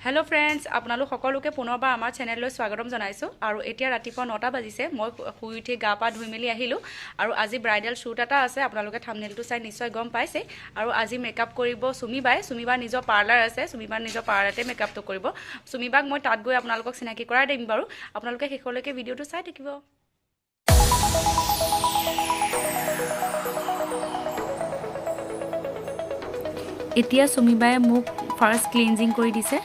hello friends आपनालोक सकलोके पुनरबार आमार चेनेलলৈ स्वागतम जनाइছো আৰু এতিয়া ৰাতিপুৱা 9টা বাজিছে মই শুই উঠি গা পা ধুই মেলি আহিলো আৰু আজি ব্ৰাইডাল শ্বুট এটা আছে আপোনালোকে থাম্বনেইলটো চাই নিশ্চয় গম পাইছে আৰু আজি মেকআপ কৰিব সুমিবাৰ নিজৰ পাৰ্লাৰ আছে সুমিবাৰ নিজৰ পাৰ্লাৰতে মেকআপটো কৰিব সুমিবাক মই তাত গৈ আপোনালোকক চিনাকি কৰাই দিম বাৰু আপোনালোকে শেষলৈকে ভিডিওটো চাই থাকিব এতিয়া সুমিবাই মোক ফাৰ্স্ট ক্লিনজিং কৰি দিছে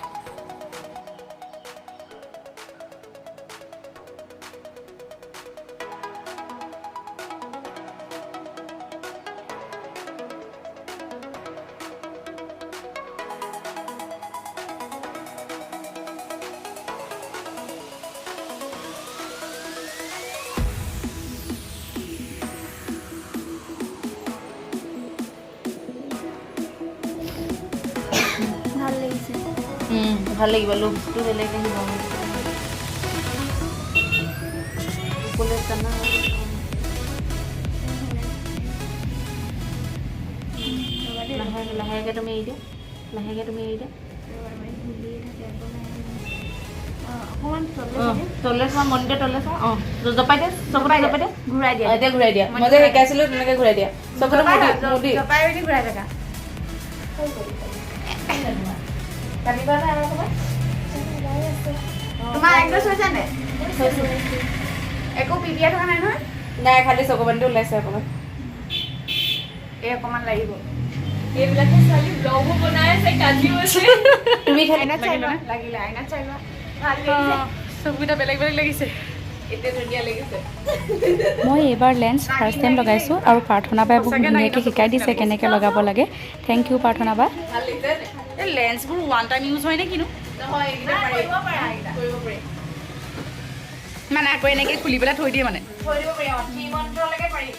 ভাল লাগিব লুকটো বেলেগ আহিব উপলে কানা লাহেকে তুমি এৰি দিয়া তলে চা মন্দিৰ তলে চা জপাই দে চবতে জপাই দে ঘূৰাই দিয়া এতিয়া ঘূৰাই দিয়া মই যে শিকাইছিলো তেনেকে ঘূৰাই দিয়া চবতে মুদি জপাই দি ঘূৰাই থাকা কাটিবা না আৰু তোমাৰ একদম হৈছে নে একো পিপিয়া থকা নাই নহয় নাই খালি চকবানটো ওলাইছে অকমান এই অকমান লাগিব এইবিলাকে চালি ব্লগো বনাই আছে কাজি হৈছে তুমি খালি আইনা চাইবা লাগিলে আইনা চাইবা ভাল লাগিছে সবটা বেলেগ বেলেগ লাগিছে এতে ধুনিয়া লাগিছে মই এবাৰ লেন্স ফাৰ্স্ট টাইম লগাইছো আৰু প্ৰাৰ্থনা বাই বহুত ধুনীয়াকৈ শিকাই দিছে কেনেকৈ লগাব লাগে থ্যাংক ইউ প্ৰাৰ্থনা বা ভাল লাগিছে এই লেন্সবোৰ ওৱান টাইম ইউজ হয় নে কিনো নহয় এইটা কৰিব পাৰি মানে আকৌ এনেকৈ খুলি পেলাই থৈ দিয়ে মানে থৈ দিব পাৰি 3 মন্থলৈকে পাৰি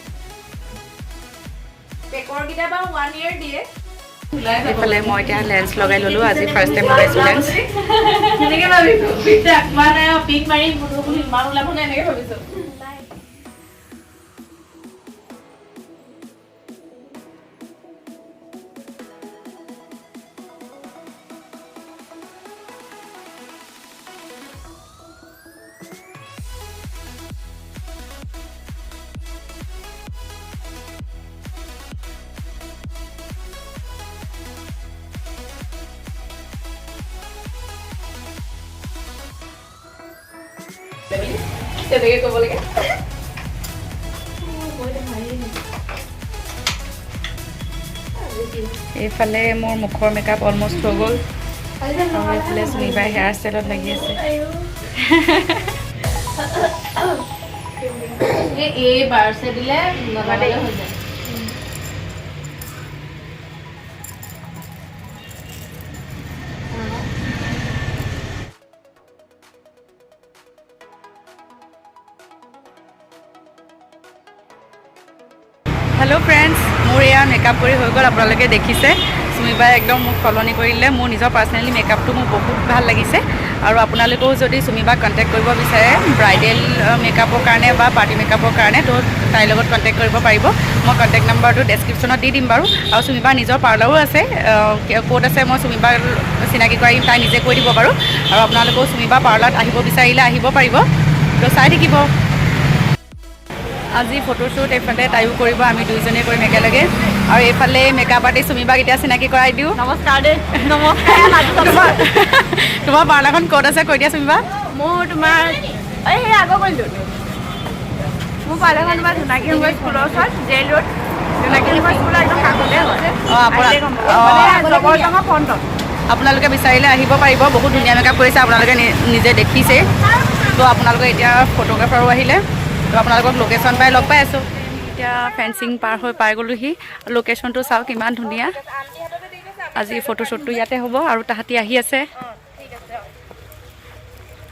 পেকৰ কিটা বা 1 ইয়াৰ দিয়ে এফালে মই এতিয়া লেন্স লগাই ললো আজি ফাৰ্স্ট টাইম লগাইছো লেন্স কেনেকৈ ভাবিছো পিটা মানে পিক মাৰি ফটো খুলি ইমান ওলাব নে এনেকৈ ভাবিছো তেবেগে কব লাগে এইফালে মোৰ মুখৰ মেকআপ অলমোস্ট হৈ গ'ল আৰু এইফালে সুমিবাই হেয়াৰ ষ্টাইলত লাগি আছে এই বাৰছে দিলে নগালে হৈ যায় हेलो फ्रेंड्स मोर या मेकअप कर हो गल आपलोके देखिसे सुमिबाई एकदम मुख सलनी करिले मोर निजर पार्सनेली मेकअपटो मोर बहुत ভাল লাগিছে আৰু আপোনালোকেও যদি সুমিবাক কন্টেক্ট কৰিব বিচাৰে ব্ৰাইডেল মেকআপৰ কাৰণে বা পাৰ্টি মেকআপৰ কাৰণে তো তাইৰ লগত কন্টেক্ট কৰিব পাৰিব মই কন্টেক্ট নম্বৰটো ডেসক্ৰিপচনত দি দিম বাৰু আৰু সুমিবাৰ নিজৰ পাৰ্লাৰো আছে কোড আছে মই সুমিবাৰ চিনাকি কৰিম তাই নিজে কৈ দিব বাৰু আৰু আপোনালোকেও সুমিবাৰ পাৰ্লাৰত আহিব বিচাৰিলে আহিব পাৰিব তো চাই থাকিব আজি ফটোশ্বুট এফালে তাইও কৰিব আমি দুইজনে কৰিম একেলগে আৰু এফালে মেকআপ আৰ্টিষ্ট সুমিবাক এতিয়া চিনাকি কৰাই দিওঁ নমস্কাৰ দে নমস্কাৰ তোমাৰ পাৰ্লাৰখন ক'ত আছে কৈ দিয়া সুমিবা মোৰ তোমাৰ এই আগৰ কৰিলোঁ মোৰ পাৰ্লাৰখন তোমাৰ ধুনাকি স্কুলৰ ওচৰত জেল ৰোড ধুনাকি স্কুলৰ একদম কাষতে হয় জবৰদঙৰ ফ্ৰণ্টত আপোনালোকে বিচাৰিলে আহিব পাৰিব বহুত ধুনীয়া মেকআপ কৰিছে আপোনালোকে নিজে দেখিছে তো আপোনালোকে এতিয়া ফটোগ্ৰাফাৰো আহিলে তো আপোনালোকক লোকেশ্যন পাই লগ পাই আছোঁ এতিয়া ফেন্সিং পাৰ হৈ পাই গ'লোহি লোকেশ্যনটো চাওক কিমান ধুনীয়া আজি ফটোশ্বুটটো ইয়াতে হ'ব আৰু তাহাঁতি আহি আছে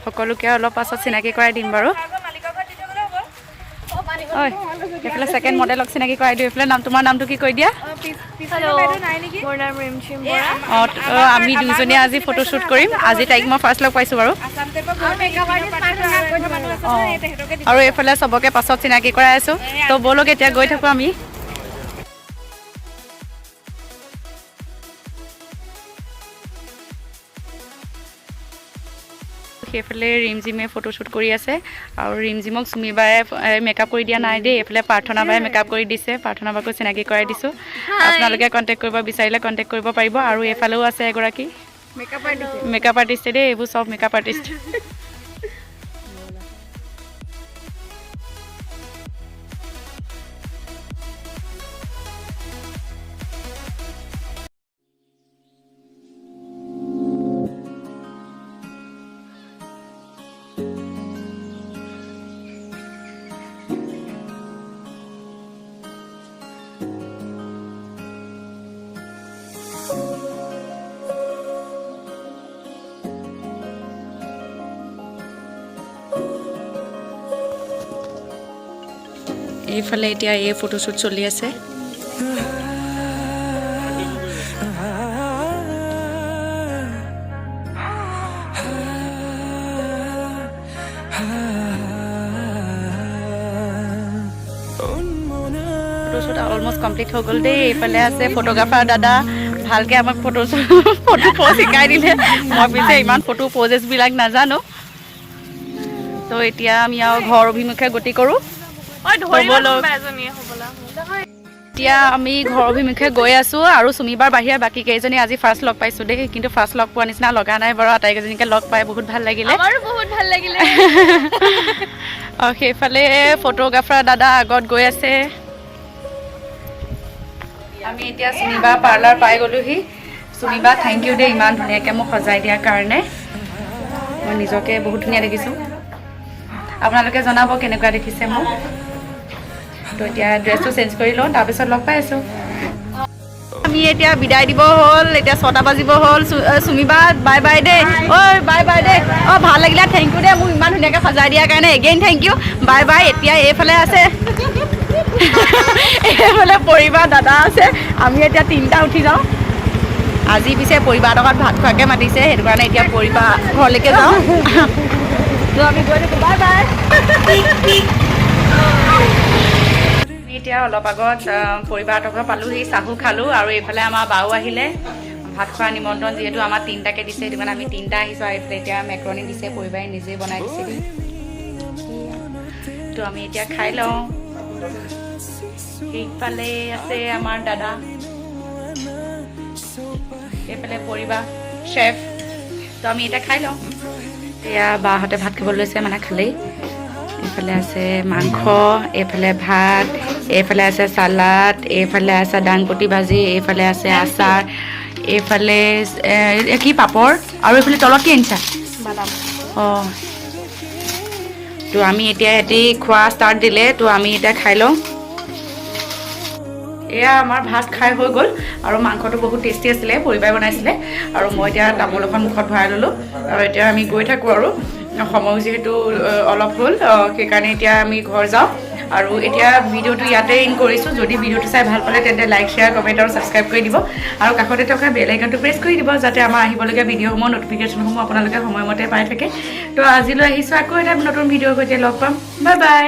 সকলোকে অলপ পাছত চিনাকি কৰাই দিম বাৰু ঐ এইফালে ছেকেণ্ড মডেলক চিনাকি কৰাই দিওঁ এইফালে তোমাৰ নামটো কি কৈ দিয়া আমি দুজনীয়ে আজি ফটোশ্বুট কৰিম আজি তাইক মই ফাৰ্ষ্ট লগ পাইছোঁ বাৰু আৰু এইফালে চবকে পাছত চিনাকি কৰাই আছোঁ তো ব'লক এতিয়া গৈ থাকোঁ আমি সেইফালে ৰিমজিমে ফটোশ্বুট কৰি আছে আৰু ৰিমজিমক চুমিবাই মেকআপ কৰি দিয়া নাই দেই এইফালে প্ৰাৰ্থনা বাই মেকআপ কৰি দিছে প্ৰাৰ্থনা বাকো চিনাকি কৰাই দিছোঁ আপোনালোকে কণ্টেক্ট কৰিব বিচাৰিলে কণ্টেক্ট কৰিব পাৰিব আৰু এইফালেও আছে এগৰাকী মেকআপ আৰ্টিষ্ট দেই এইবোৰ চব মেকআপ আৰ্টিষ্ট এইফালে এতিয়া এই ফটোশ্বুট চলি আছে ফটোশ্বুট অলমষ্ট কমপ্লিট হৈ গ'ল দেই এইফালে আছে ফটোগ্ৰাফাৰ দাদা ভালকৈ আমাক ফটো প'জ শিকাই দিলে মই পিছে ইমান ফটো প'জেছবিলাক নাজানো তো এতিয়া আমি আৰু ঘৰ অভিমুখে গতি কৰোঁ এতিয়া আমি ঘৰ অভিমুখে গৈ আছোঁ আৰু চুমিবাৰ বাহিৰে বাকী কেইজনী আজি ফাৰ্ষ্ট লগ পাইছোঁ দেই কিন্তু ফাৰ্ষ্ট লগ পোৱা নিচিনা লগা নাই বাৰু আটাইকেইজনীকে লগ পাই বহুত ভাল লাগিলে আৰু সেইফালে ফটোগ্ৰাফাৰ দাদা আগত গৈ আছে আমি এতিয়া চুমিবা পাৰ্লাৰ পাই গ'লোহি চুমিবা থেংক ইউ দেই ইমান ধুনীয়াকৈ মোক সজাই দিয়াৰ কাৰণে মই নিজকে বহুত ধুনীয়া দেখিছোঁ আপোনালোকে জনাব কেনেকুৱা দেখিছে মোক তো এতিয়া ড্ৰেছটো চেঞ্জ কৰি লওঁ তাৰপিছত লগ পাই আছোঁ আমি এতিয়া বিদায় দিব হ'ল এতিয়া 6টা বাজিব হ'ল চুমিবা বাই বাই দেই ঐ বাই বাই দেই অঁ ভাল লাগিলে থেংক ইউ দেই মোক ইমান ধুনীয়াকৈ সজাই দিয়াৰ কাৰণে again thank you bye bye এতিয়া এইফালে আছে এইফালে পৰিবাৰ দাদা আছে আমি এতিয়া 3টা উঠি যাওঁ আজি পিছে পৰিবাৰ লগত ভাত খোৱাকৈ মাতিছে সেইটো কাৰণে এতিয়া পৰিবাৰ ঘৰলৈকে যাওঁ তো আমি গৈ থাকোঁ বাই বাই আমি এতিয়া অলপ আগত পৰিবাৰৰ ঘৰ পালোঁহি চাহু খালোঁ আৰু এইফালে আমাৰ বাও আহিলে ভাত খোৱা নিমন্ত্ৰণ যিহেতু আমাৰ 3টাকৈ দিছে সেইটো কাৰণে আমি 3টা আহিছোঁ আৰু এইফালে এতিয়া মেক্ৰণি দিছে পৰিবাৰে নিজেই বনাই দিছে তো আমি এতিয়া খাই লওঁ সেইফালে আছে আমাৰ দাদা এইফালে পৰিবাৰ চেফ তো আমি এতিয়া খাই লওঁ এয়া বাহঁতে ভাত খাবলৈ লৈছে মানে খালেই এইফালে আছে মাংস এইফালে ভাত এইফালে আছে চালাড এইফালে আছে দাংবডি ভাজি এইফালে আছে আচাৰ এইফালে কি পাপৰ আৰু এইফালে তলত কি আনিছা অঁ তো আমি এতিয়া সিহঁতি খোৱা ষ্টাৰ্ট দিলে তো আমি এতিয়া খাই লওঁ এয়া আমাৰ ভাত খাই হৈ গ'ল আৰু মাংসটো বহুত টেষ্টি আছিলে পৰিবাৰে বনাইছিলে আৰু মই এতিয়া তামোল এখন মুখত ভৰাই ল'লোঁ আৰু এতিয়া আমি গৈ থাকোঁ আৰু সময় যিহেতু অলপ হ'ল সেইকাৰণে এতিয়া আমি ঘৰ যাওঁ আৰু এতিয়া ভিডিঅ'টো ইয়াতে ইন কৰিছোঁ যদি ভিডিঅ'টো চাই ভাল পালে তেন্তে লাইক শ্বেয়াৰ কমেণ্ট আৰু ছাবস্ক্ৰাইব কৰি দিব আৰু কাষতে থকা বেল আইকনটো প্ৰেছ কৰি দিব যাতে আমাৰ আহিবলগীয়া ভিডিঅ'সমূহ ন'টিফিকেশ্যনসমূহ আপোনালোকে সময়মতে পাই থাকে তো আজিলৈ আহিছোঁ আকৌ এটা নতুন ভিডিঅ'ৰ সৈতে লগ পাম বাই বাই